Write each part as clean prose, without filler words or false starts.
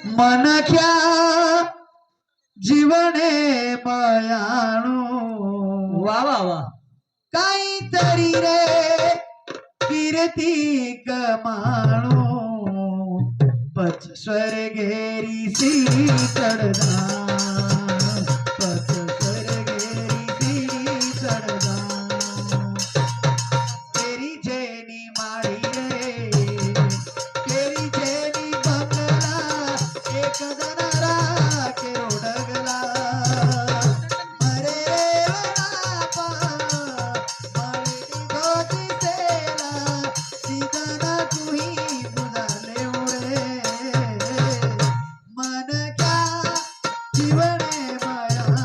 मनख्या जीवने मयाणू वा वा वा काहीतरी रे कीर्ती कमाणू पच स्वर्गेरी सी चढदा पच स्वर्गेरी सी चढदा तेरी जेनी माळी रे तेरी जेनी बंगला एक जनारा के रोडगला मरे रे बापा मरे गोदी सेला सीधना तुही बुझाले उरे मन क्या जीवने मयाणू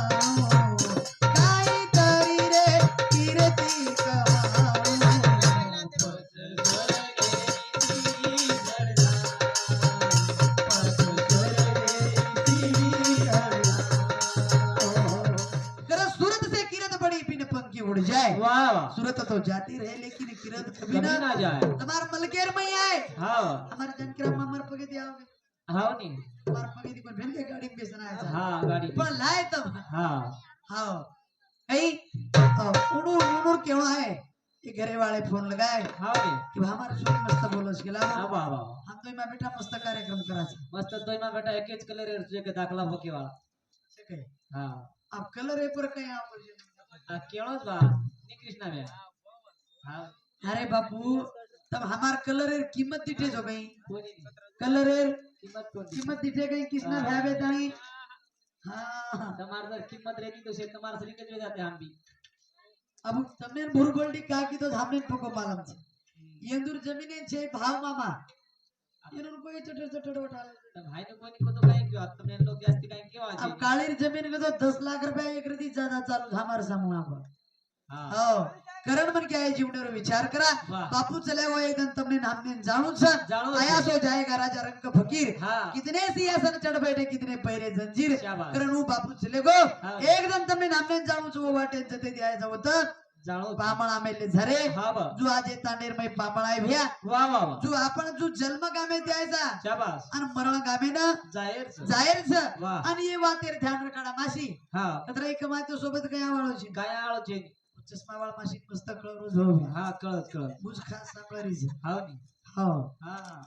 काहीतरी रे कीर्ती कमाणू जरा सूरत से किरत बड़ी बिन पंखी उड़ जाए वाह वाह सूरत तो जाती रहे लेकिन किरत कभी कभी ना जाए तुम्हार मलकेर में आए हाँ हमारे जनक्रम मर पगे दियाओगे हाँ नहीं हमार पगे दी कोई भेल के गाड़ी में बेचना है हाँ गाड़ी पर लाए तब हाँ हाँ कहीं उनूर उनूर क्यों है ये घरे वाले फोन लगाए हाँ नहीं कि हमारे सुन मस्त बोलो इसके हाँ वाह वाह हम तो मैं बेटा मस्त कार्यक्रम करा छे मस्त तो में बेटा एक कलर के दाखला होके वाला ठीक है हाँ अब कलर है पर कहीं आओ केळो बा नी कृष्णा में हाँ अरे बापू तब हमार कलर है कीमत दिखे जो गई कोनी नहीं कलर है कीमत कोनी कीमत दिखे गई किसना भावे ताई हाँ तुम्हारे अगर कीमत रहती तो शायद तुम्हारे शरीर के जाते हम भी अब तमने भूर गोल्डी का की तो हमने पको मालूम छे येंदुर जमीने छे भाव मामा इन्होंने कोई चटर चटर उठा ले भाई ने कोनी को तो कहीं क्यों तुमने लोग जास्ती कहीं क्यों आज अब कालीर जमीन में तो 10 लाख रुपए एक रती ज्यादा चालू हमारे समूह पर हाँ हो करण मन क्या है जीवनेरो विचार करा वाह। बापू चले वो एक दिन तुमने नामने जाणू छ जाणू छ। आया सो जाएगा राजा रंग का फकीर हाँ। कितने सिंहासन चढ़ बैठे कितने पैरे जंजीर क्या बात। करण वो बापू चले गो हाँ। एक दिन तुमने नामने जाणू छ वो वाटे जते दिया जाव त जानो पामणा मेले झरे हाँ बा जो आज तानेर में पामणा आहे भ्या वाह वाह वाह जो आपण जो जन्म गामे द्यायचा शाबाश आणि मरण गामे ना जाहिर से जाहीर छ वाह। आणि ये वातेर ध्यान रखाडा मासी हाँ कतरा एक माते सोबत काय वाळो छे काय आलो छे चष्मा वाळ मासी मस्त कळरो झोब हाँ कळत बुझ खास सांगळरी छे हाँ नहीं हो हाँ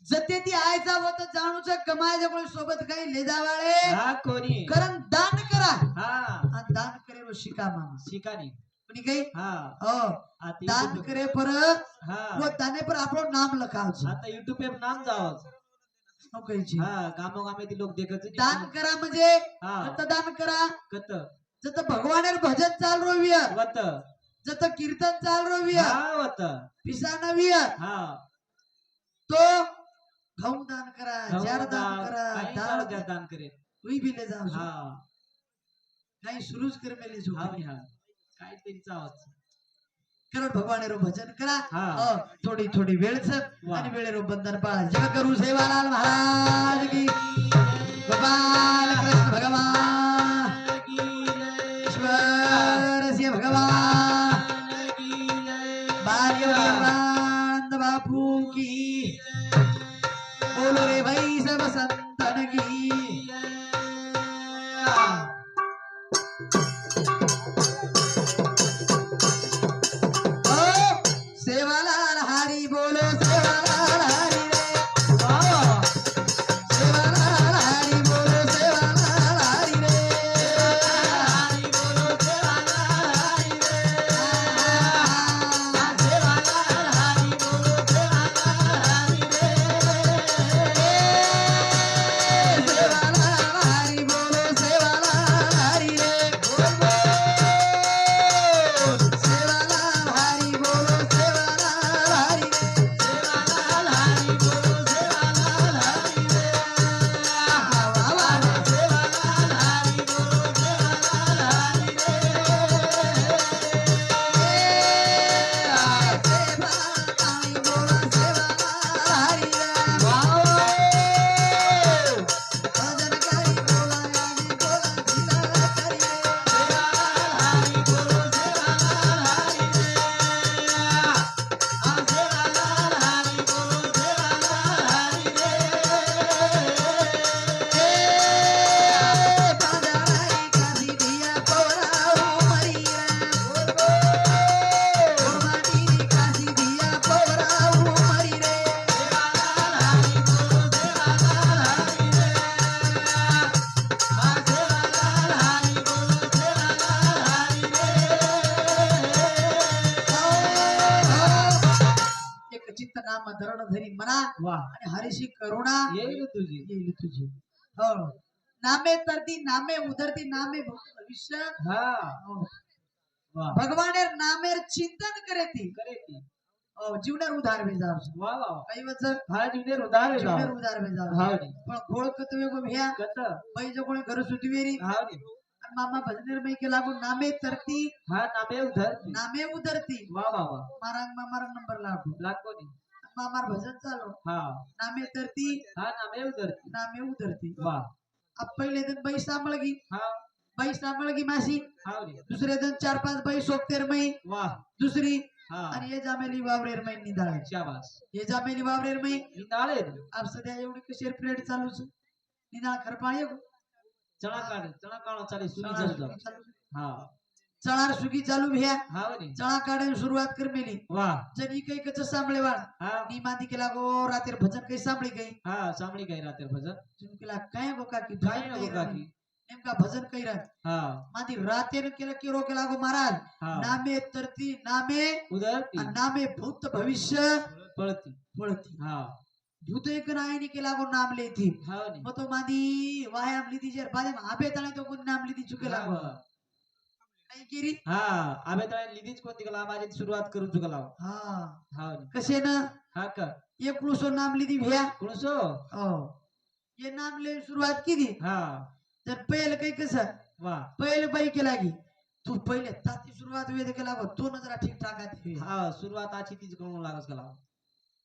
जते ती आयचा होत जाणूच कमायच्या कोणी सोबत काही ले जावाळे हाँ कोनी कारण दान करा हाँ आणि दान करेलो शिका मामा शिकानी कोणी काही हाँ हो आती दान करे पर हाँ वो दाने पर आपलो नाम लखाव छे आता YouTube पे नाम जाओ नो काही छे हाँ गामो गामे ती लोग देखत छे दान करा म्हणजे हाँ कत दान करा कत जत भगवानेर भजन चाल रोविय वत जत कीर्तन चाल रोविय हाँ वत पिसा नविय हाँ तो घऊन दान करा घऊं जार दान दान, करा काही दान सारं ज्या दान करे कोई भी ले जाओ हाँ काही सुरूच कर मेले जो हाँ हाँ काय तरी चावत करण भगवानेरो भजन करा हाँ। थोडी थोडी वेळ छ वाह। आणि वेळेरो बंधन पाळा जग करू सेवालाल महाराज की गोपाल कृष्ण भगवान ईश्वर से भगवान बाल योगानंद बापू की बोलो रे भाई सब संतन की सेवालाल हरी बोलो सेवालाल हरी रे धरण धरी मना वा आणि हरीशी करुणा येईल तुझी येईल तुझी. हो नामे तरती नामे उधरती नामे भविष्य. हा हो. वा भगवानेर नामेर चिंतन करेती. करे ती हो जीवनेर उधार भेजाव वा वा काही वच हा जीवने उदार जीवनेर उधार भेजाव. हाव नी पण घोळ कतवे गो भ्या कत बाई जो कोणी घर सुटवेरी हाव नी आणि मामा भजनेर मै केला गो नामे तरती हा नामे उधर नामे उधरती. वा वा वा मारा नंबर लागो लागतो नी मामार भजन चालू हा नामे तरती हा नामे उधर नामे उधरती. वा अब पहिले दिन बाई सांभाळगी हा बाई सांभाळगी मासी. हाव नी दुसरे दिन 4-5 बाई सोबतेर मै वा दुसरी हा आणि ये जामेली वावरेर मै निदाळ. शाबास ये जामेली वावरेर मै निदाळे अब सध्या एवढी कशी पिरियड चालू છે निदाळ खरपाळे चणा काढ चाले सुनी जर जाऊ हा चणार सुगी चालू भ्या हाव नी चणा काढायला सुरुवात कर मेली. वा जनी काही कच सांभळे वाळ हा नी मादी केला गो रात्री भजन काही सांभळी गई. हा सामणी काय राहते भजन तुम्ही केला काय गो काकी काय भजन नको काही काकी नेमका भजन काही राहत हा मादी रात्री केला की रो केला गो महाराज हा नामे तरती नामे उधरती आणि नामे भूत भविष्य पळती पळती. हा भूत एक नायनी केला गो नाम लेती हाव नी मग तो मादी वायाम लिदी जर बादे आबे तळे तो कोण नाम लिदी चुकेला हा गो वा. काही केरी. हा आबे तळे लिधीच कोणती कला माझी सुरुवात करू चुकला हा हाव नी कसे ना हा का एक क्लुसो नाम लिदी भ्या. कुणसो हो ये नाम ले सुरुवात केली हा तर पहिलं काही कसं वा पहिलं बाई केला की तू पहिले ताती सुरुवात वेद केला गो तो जरा ठीक ठाक आहे. हा सुरुवात आची तीच करून लागस कला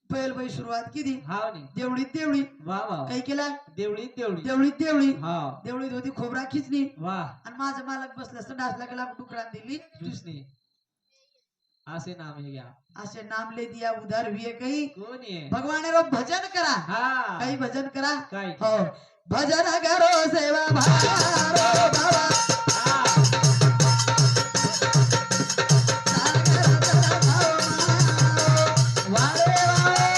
पहिलं बाई सुरुवात केली हाव नी देवळीत देवळी वा वा काही केला देवळी देवळी देवळीत देवळी हा देवळीत होती खोबरा खिचणी वा आणि माझा मालक बसला असता डासला गेला टुकडा दिली दुसरी असे नाम हे घ्या असे नाम ले दिया उधार हुए काही कोण आहे भगवान रो भजन करा हा काही भजन करा. काय हो भजन करो सेवा भारो बाबा हा सागर तर भाव वारे वारे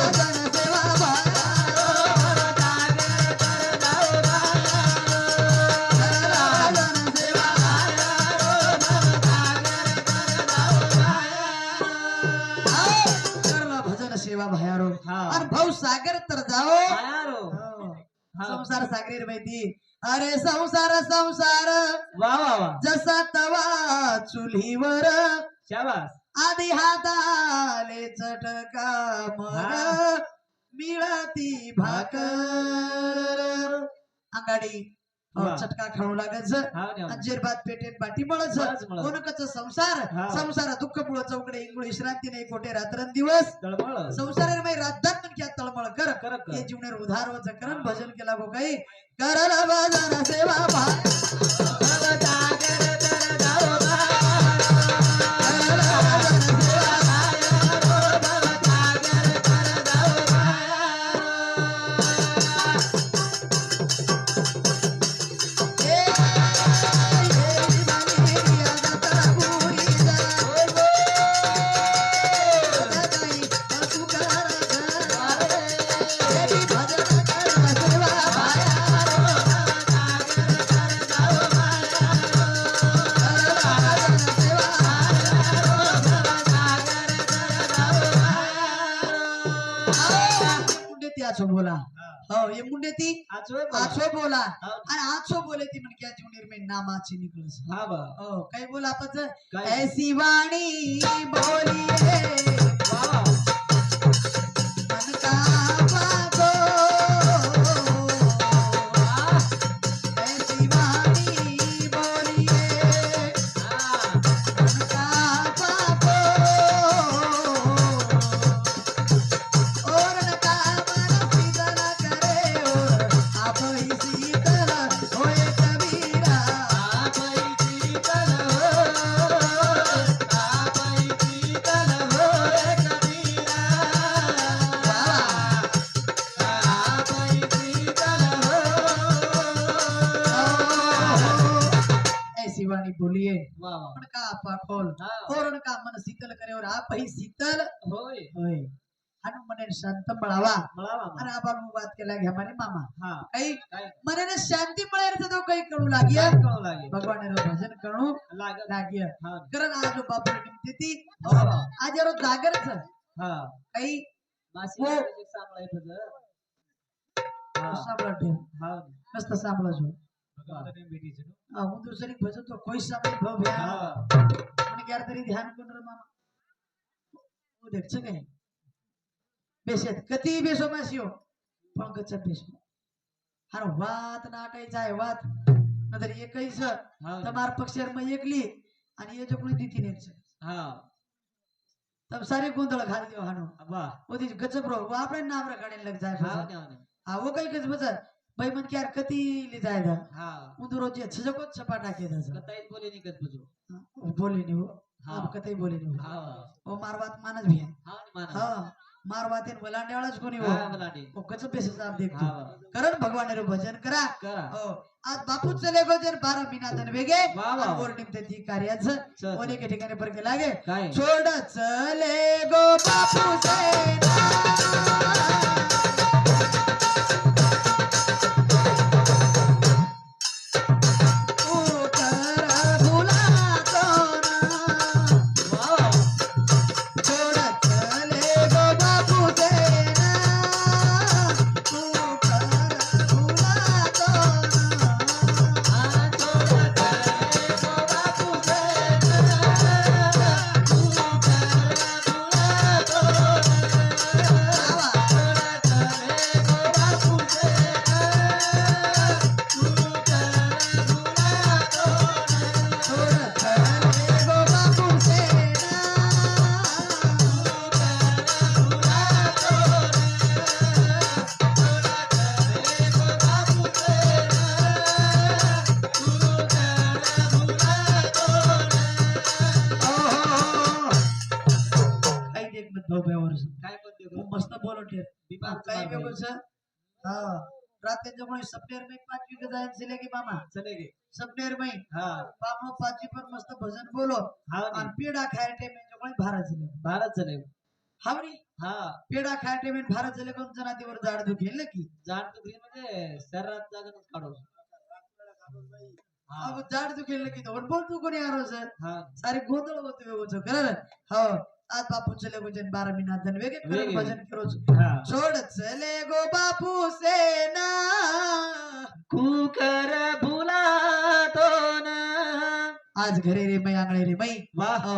भजन सेवा भारो जागर कर जाऊ भजन सेवा करला भजन सेवा भयारो हा आणि भाऊ सागर तर जाओ. आयारो हो. हा संसार सागरीर माहिती अरे संसार संसार वा वा वा जसा तवा चुलीवर शाबास आधी हाताले चटका मग हा. मिळती भाकर अंगाडी वा. चटका खाऊ लागायचं हाव नी हाव नी. अंजेर भात पेटेत बाटी मळच मळच. कोणकच संसार हा. संसार दुःख पुळ चौकडे इंगुळ विश्रांती नाही कोठे रात्रंदिवस तळमळ संसार मै राधात पण क्या तळमळ कर कर कर हे जीवनेर उधार वच करण भजन केला गो काही करला भजन सेवा भाय जागर कर जाऊ करला भजन सेवा ए ये दिवानी रिया दत्ता पुरीचा सदाई बसू कर देवी भजन कर सेवा भाय मुंडे ती आछो बोला हो ये मुंडे ती आछो बोला आणि आछो बोले ती म्हण क्या जीवनेर में नामाची निकलस. हा बा हो काही बोला आपण काय? ऐसी वाणी बोलिए वा वा मन का पागो ऐसी वाणी बोलिए हा मन का पागो और नका मन शीतल करे और आप ही शीतल होए कबीरा. ऐसी वाणी बोलिए मन का आपा खोल और का मन शीतल करे और आप ही शीतल होय होय. हनुमने शांत मिळावा आणि आपण बात केला घ्या मारे मामा हा काही काय मनाने शांती मिळायचं तो काही करू लाग्या कळू लागे भगवान भजन करू लागत लाग्या हा कारण आज बाप निमते ती हो. आज यारो जागरच हा काही मासी हो. सांभाळाय तुझं सांभाळ ठेव हा मस्त सांभाळ जो भगवान ने बेटी છે હું તો સરી ભજન તો કોઈ સામે ભવ ભ્યા હા મને ક્યારે તરી ધ્યાન કોણ રે મામા હું દેખ છે કે બેસે કતી બેસો માસીઓ પણ ગચ્છ બેસો હારો વાત નાટાઈ જાય વાત નતર એ કઈ છે હા તમાર પક્ષેર માં એકલી અને એ જો કોઈ દીતી ને છે હા તમ સારી ગુંદળ ખાલી દેવા હાનો વાહ ઓદી ગચબરો આપણે નામ રગાડીને લગ જાય હા પછી ને હા वो કઈ કઈ બજર ભાઈ મને ક્યારે કતી લી જાય था હા ઉંદરો જે છજકો છપાટા કે था કતાઈ બોલી ની કત પૂછો बोली नहीं वो हाँ। आप कतई बोली नहीं वो હા वो मार बात मानस भी है હા ની માના हाँ मार बात इन वलांडे वाला को नहीं वो હા બલાડી वो गजब पे हिसाब देख હા करण भगवान रे भजन करा करा ओ आज बापू चले गो जर 12 महीना तन वेगे वाह, वाह. और निमते ती कार्याचं चल. कोणी के ठिकाणी पर के लागे काय छोड़ चले गो बापू सेना વાહ काय बोलते मस्त बोलो ठेर बीमार काही बीमार वेगळं छ हाँ रात के जब सपनेर में 5 वीघा जाए चले की मामा चलेगे सपनेर में हाँ बापनो 5 पर मस्त भजन बोलो हाँ और नी पेड़ा खाए टे में जो भारत चले भारत चलेगे हावरी हाँ पेड़ा खाए टे में भारत चले कोण जनातीवर झाड दुखेल की जाण तू घरी म्हणजे शरीरात जागूनच काढू हा अब झाड दुखेल की तो बोल तू कोणी आरो सर हा सारे गोंधळ होते वेगोच कर हो आज बापू चले गो जन 12 महीना धन वेगे कर वेगे. भजन करो छ। हा छोड़ चले गो बापू सेना कुकर भुला तो ना आज घरे रे मै आंगळे रे मै वाह हो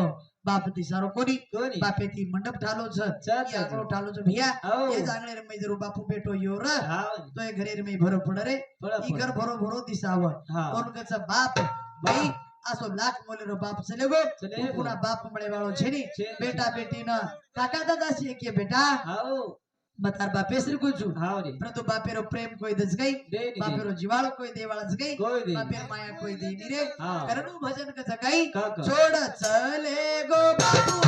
बाप ती सारो कोणी कोणी बापे ती मंडप ढालो छ चल, ये आंगळो ढालो छ भिया हो. ये आंगळे रे मै जरू बापू बेटो यो र हा तो ये घरे रे मै भरो पड रे बळा ई घर भरो भरो दिसाव हा कोण गच बाप भाई असो लाख मोलेरो बाप चले गो चले गो. पुना बाप मळे वाळो छेनी छे. बेटा बेटी न काका दादा से के बेटा हाओ मतार बापे श्री कुजू हाओ रे परंतु बापेरो प्रेम कोई दस गई दे नी दे बापेरो जीवाळो कोई देवाळच गई कोई दे बापेर माया कोई दे नी रे हा करनु भजन कच गई काका छोड़ चले गो बापू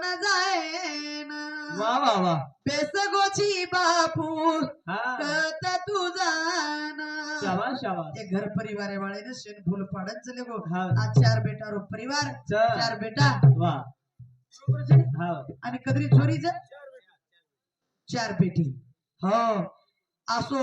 सेना वाह वाह वाह बेसगोची बापू हाँ कत तू जाना शाबाश शाबाश ये घर परिवार वाले ने शेन फूल पाड़न चले गो हाँ आज 4 बेटा रो परिवार चल 4 बेटा वाह बरोबर छे हाँ आणि कदरी छोरी 4 बेटी हो असो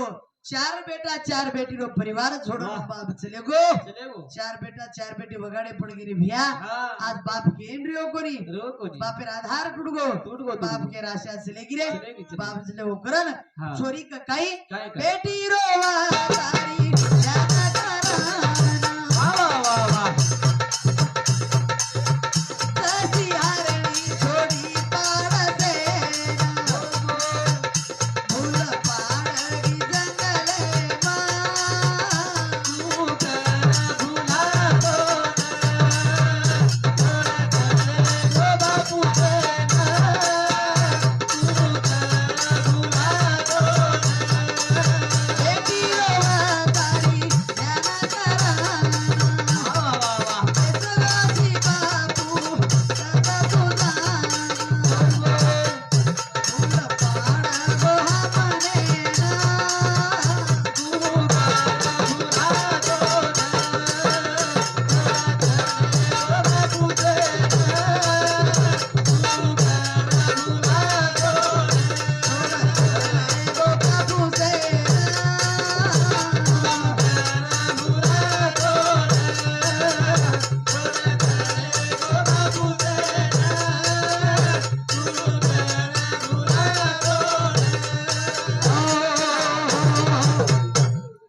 चार बेटा चार बेटी रो परिवार छोड़ो वाह। बाप चले गो चले वो चार बेटा चार बेटी वगाड़े पड़ गिरी भैया हाँ आज बाप के इंद्रियो कोनी रो कोणी बापेर आधार टूट गो टूट गो बाप के राशा चले गिरे चलेगी, चलेगी। बाप चले वो करन हाँ। छोरी का काई काय काय बेटी रोवा तारी ध्यान कराना वाह वाह वाह जशी हारणी छोडी पाडसेना फूल पाडगी जंगले मा तू कर भुला तो गो बापू सेना तू कर भुला तो बेटी रोवा तारी ध्यान कराना वाह वाह वाह जगाची बापू सदा तुझा फूल पाड गोहा मनेना गो बापू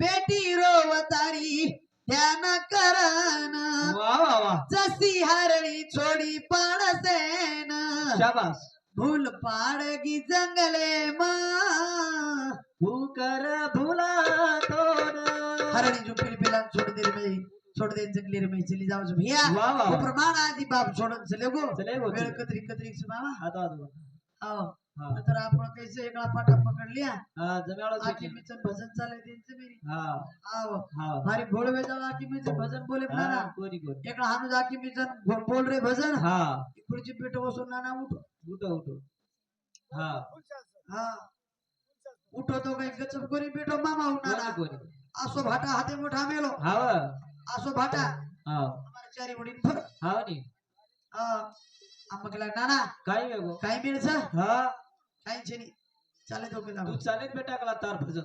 बेटी रोवतारी ध्यान करन जसी हरणी छोडी पाडसेन शाबास भूल पाडगी जंगले मा तू कर भुला तो हरणी जो पिलपिला छोड़ दे जंगली रे में चली जाओ जो भैया वाह, वाह, वो वाह। प्रमाण आदि बाप छोड़न चले गो चले गो, वेळ चले। कतरी कतरी से मामा आता आता आओ हाँ तर आपण कैसे एकला पाटा पकड़ लिया हाँ जमेवाला आकी सुखी मिचन भजन चाले त्यांचे मेरी हाँ आओ हाँ हमारी घोड़ में जाओ आकी मिचन भजन बोले ना हाँ कोरी कोरी एकला हानु जाकी मिचन बोल रे भजन हाँ खुर्ची पेटो बसून नाना उठो उठो उठो हाँ हाँ उठो तो काही गचप करी बेटो मामा उठाना कोरी कोरी आसो भाटा हाते मोठा मेलो हाँ आसो भाटा हाँ हमारे चारी वडील फर हाँ नी आम्हा केला नाना काय वेगो काय मिळचं हाँ काही छेनी चाले तो केला तू चालेल बेटा कला तार भजन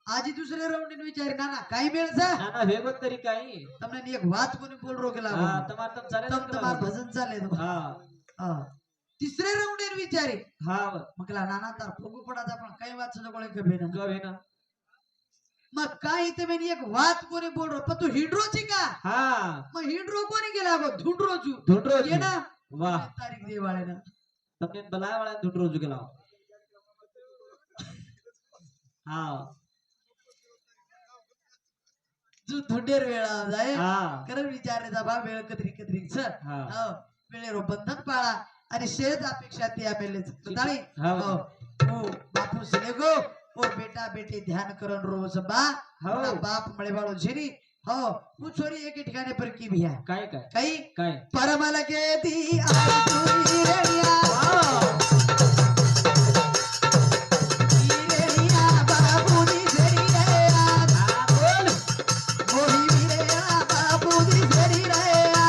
आजी दुसरे राउंड विचार नाना काय मिळचं नाना वेगो तरी काही તમને એક વાત કોની બોલ રો કેલા हाँ तमार तम चालेल તમ તમાર ભજન ચાલે તો हाँ तिसरे राउंड એર વિચારી हाँ મકલા નાના તાર ફોગુ પડાતા પણ કઈ વાત છે કોળે કે બેના कवे ना मग काय ते મેની એક વાત કોની બોલ રો પણ તું હિંડરો છે કા हाँ मग हिंडरो कोणी गेला गो धुंडरो छु ढूंढरो ये ना वाह तारीख देवाळे ना તમને બલાય વાળા ઢૂંઢરો જ ગલાવ હા जो धुंडेर वेळा जाय હા कर विचार रे बा वेळ कतरी कतरी सर हा वेळेरो बंधन पाळा आणि शेज अपेक्षा ती आपेले ताळी हा ओ बापू सने गो ओ बेटा बेटी ध्यान करून रोज बा हो. अपना बाप मळे वाळो झेरी हो तू छोरी एक ठिकाणी पर की भिया काय काय काही काय परमल के दी आई तुई रेडिया रेडिया बाबू दी झेरी रेया बोल मोही विरेया बाबू दी झेरी रेया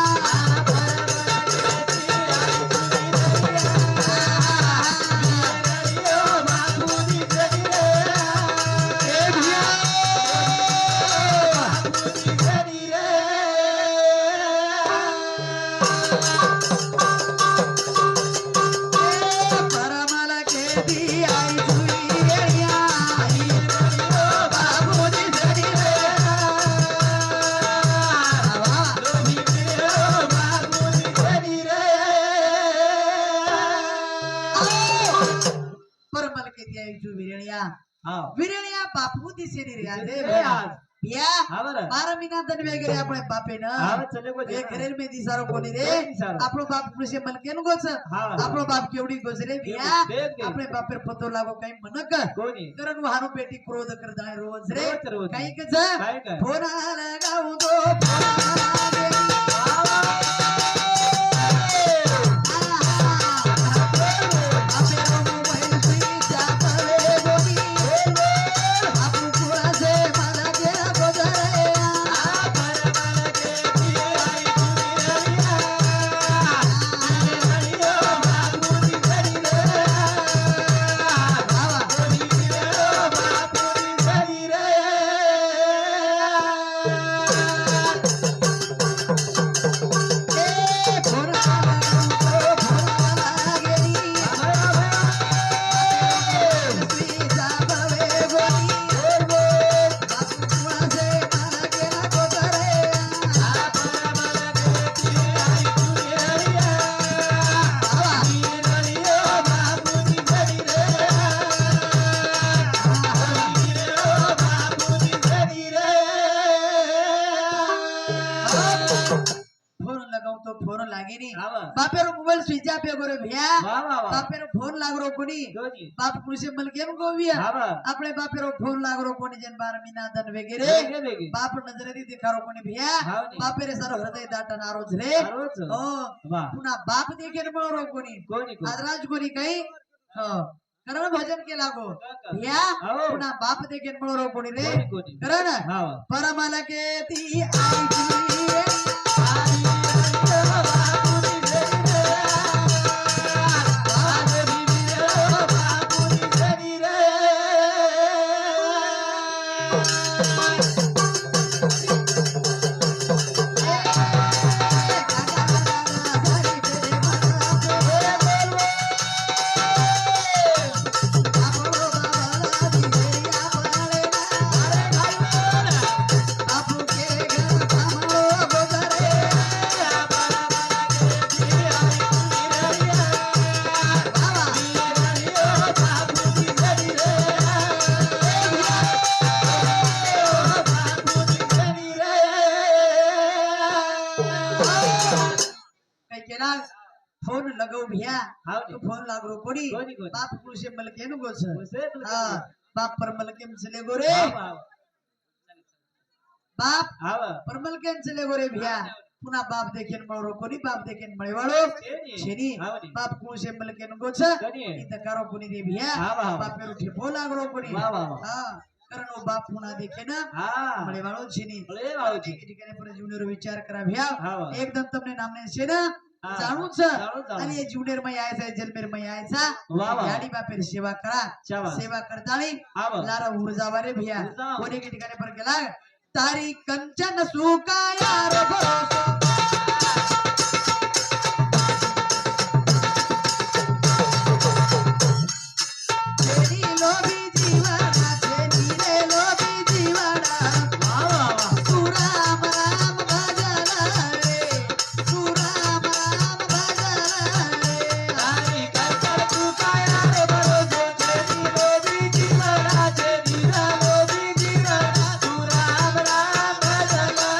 परमल के दी आई तुई रेडिया बाबू दी झेरी रेया परमल के दी आई तुई विरेया હા विरेया बापू दी झेरी रेया दे ए आज भिया હા બરા 12 મહિના દન વેગરે આપણે બાપે ના હા ચલે કો એ ઘરેર મે દિસારો કોની રે કોની દિસારો? આપણો બાપ કૃષિ મન કેન ગોસ હા આપણો બાપ કેવડી ગોસ રે भिया देख दे આપણે બાપેર પતો લાગો કઈ मनक कोणी करन वाहनो पेटी क्रोध करदाय रोज रे रोज रोज काही कच काय काय फोना लगाऊ दो फोना दे आपे मोबाईल स्विच आपले बोली आपू पुरा से मला गेला बजारे हा वा बापेरो मोबाईल स्विच ऑफ गोरे भैया वा वा वा बापेरो फोन लागरो कोणी दोनी बाप पुरुषे मलकेम गोविया हा वा આપણે બાપેરો ફોન लागरो कोणी जन बार मीना दन वगैरे वेगे वेगे बाप नजरेથી દેખારો कोणी भैया हाव नी. बापेरे सारो हृदय दाटन आरोज रे आरोच हो वा पुन्हा बाप देखेन मळरो कोणी कोणी कोणी आदराज कोणी काही हो करण भजन केला गो काका. भैया हाव. पुन्हा बाप देखेन मळरो कोणी रे कोणी कोणी करण हा वा परमल के ती आई फोन लगाऊ भैया हाव तो नी. फोन लागरो कोणी कोणी कोणी बाप पुरुषे मलके नु गोस उसे हा बाप पर मलके चले गोरे हा वा बाप हा वा पर मलके चले गोरे भैया पुन्हा बाप देखेन मळरो कोणी बाप देखेन मळीवाळो शेनी छेनी हाव नी. बाप पुरुषे मलके नु गोस कोणी इथं करो कोणी दे भैया हा वा वा बापेरो ठेपो लागरो कोणी वा वा वा हा कारण वो बाप पुन्हा देखे ना हा मळीवाळो छेनी अरे वावजी एक ठिकाणी पर जीवनेरो विचार करा भैया हा वा एकदम તમને નામને છે ને हा. જાણું जाणून છે અને जाणून એ જુનેર માં આયા છે જલમેર માં આયા છે वा वा ગાડી બાપેર સેવા કરા शाबास સેवा करताळी हा वा लारा उर्जावा रे भैया उर्जावा. कोणी के ठिकाणी पर गेला तारी कंचन सुकाया रे भरोसो जेनी लोभी जीवाना जेनी रे लोभी जीवाना वा वा वा तू राम राम भजला रे तू राम राम भजला रे तारी कंचन सुकाया रे भरोसे जेनी लोभी जीवना जेनी लोभी जीवना तू राम राम भजला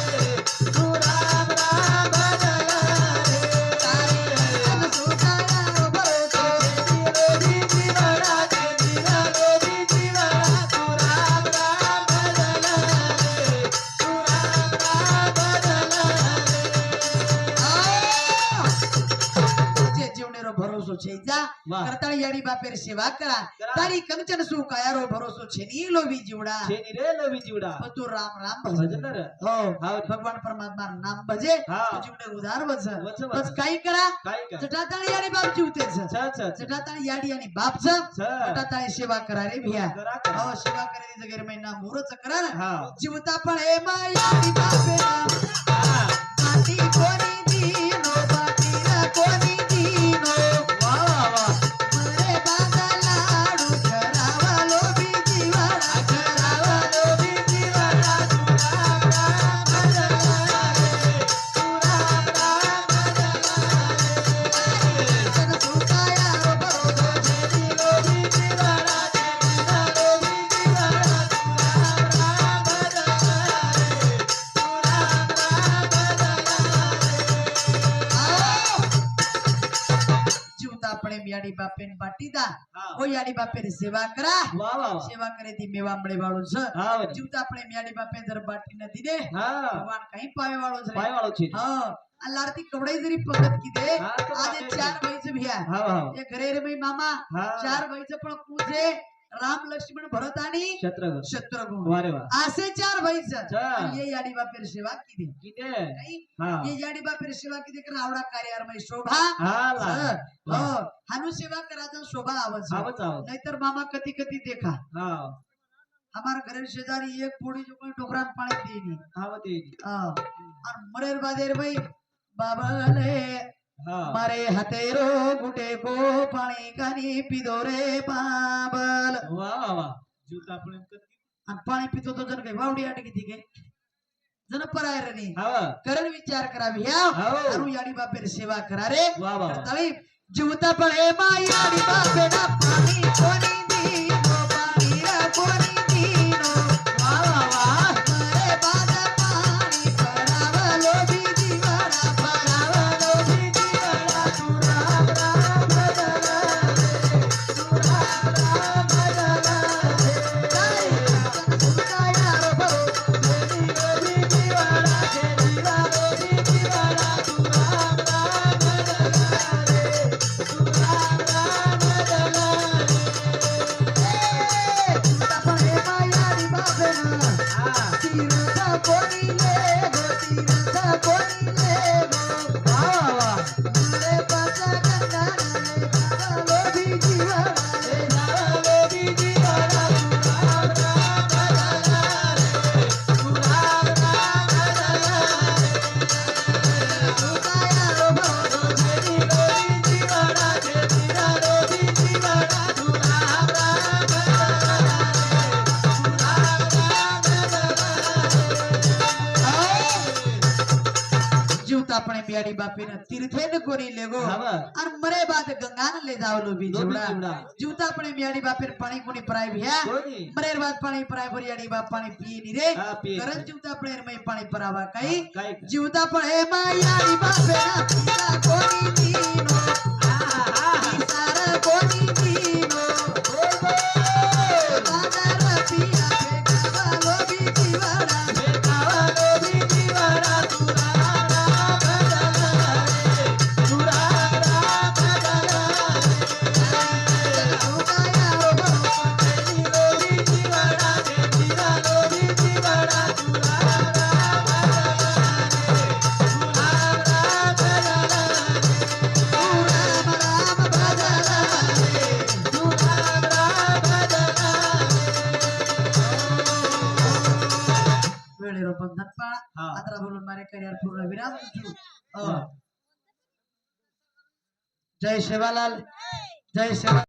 रे तू राम राम भजला रे तारी कंचन सुकाया रे भरोसो जेनी लोभी जीवना जेनी लोभी जीवना तू राम राम भजला रे तू राम राम भजला रे जे जीवनेरो भरोસો છે જા વાહ. કરતાળી યાડી બાપેર સેવા કરા કરા. તારી કંચન સુ કાયારો ભરોસો છે ની લોભી જીવડા જેની રે લોભી જીવડા તો રામ રામ ભજન ભજન રે हो हाव. भगवान परमात्मा नाम भजे हा. तो जीवने उधार वच वच वच. बस काही करा काय काय चटाताळी याडी बाप जीवते छ छ छ छ चटाताळी याडी आणि बाप छ छ चटाताळी सेवा करा रे भिया करा करा हो सेवा करे जगेर महिना मुहूर्त करा ना हा जीवता पण हे मायाडी बापे हा माती कोणी दीनो बाटी ना कोणी दीनो वा वा वा मरे बागा लाडू करावा लोभी जीवाला करावा लोभी जीवना तू राम राम भजला रे तू राम राम भजला रे कंचन सुकाया रो भरोसो जेनी लोभी जीवना जेनी लोभी जीवना तू राम राम भजला रे तू राम राम भजला रे जीवता આપણે યાડી બાપેન બાટીદા હા ઓ યાડી બાપેની સેવા કરા वा वा वा સેવા કરે તી મેવા મળે વાળું છે हा वनी જીવતા આપણે યાડી બાપે જર બાટી નથી દે हा ભગવાન કઈ પાવે વાળો છે पाय वाळो छी હા આ લાડતી કવડાઈ જરી પગત કીધે હા તો આજે બાપે. ચાર ભાઈ છે ભૈયા हा वा એ ઘરે રે ભાઈ મામા हा ચાર ભાઈ છે પણ પૂજે રામ લક્ષ્મણ ભરત आणि शत्रगण शत्रुघ्न वा रे वा આસે ચાર ભાઈ છે चा. आणि ये याडी बापेर सेवा कीધી किती કઈ हा ये याडी बापेर सेवा कीધી કે આવડા કાર્યારમાં શોભા हा ला हो हानु सेवा करायचा शोभा आवच आवच आवच नाहीतर मामा कधी कधी देखा हा हमारा घर शेजारी एक पोड़ी जो कोई डोकरान पाणी देनी आवते और मरेर बादेर भाई बाबाले हा मारे हतेरो गुटे को पाणी कानी पीदो रे बाबल वा वा वा जूता आपण आणि पाणी पितो तो जण काही वावडी अटकी ती काही जण परायर रे हा करण विचार करावी ह्या हो. अरु याडी बापेर सेवा करा रे वा वा करताळी जीवता पण हे मायाडी बापेडा पाणी कोणी दीनो पाणी रा कोणी दीनो वा वा वा मरे बाद पाणी परावा लोभी जीवाला परावा लोभी मियाड़ी बापी ने तीर्थे न कोनी लेगो हाँ बा। और मरे बाद गंगा न ले जाओ लो भी लो भी जुड़ा जुड़ा। जूता अपने मियाड़ी बापी ने पानी कोनी पराई भी है कोनी। मरे बाद पानी पराई भरियाड़ी बाप पानी पिए नी रे हाँ, पिए। करन जूता अपने में पानी परावा कई काई जूता पड़े मायाड़ी बापे ना पिता कोनी दीनो सारा कोनी दीनो बाजार पिया पे गावा लो भी जीवाड़ा वेळेवर बंधन पाळा हा. आता बोलून मारे करिअर पूर्ण विराम देऊ. हा. जय सेवालाल जय सेवा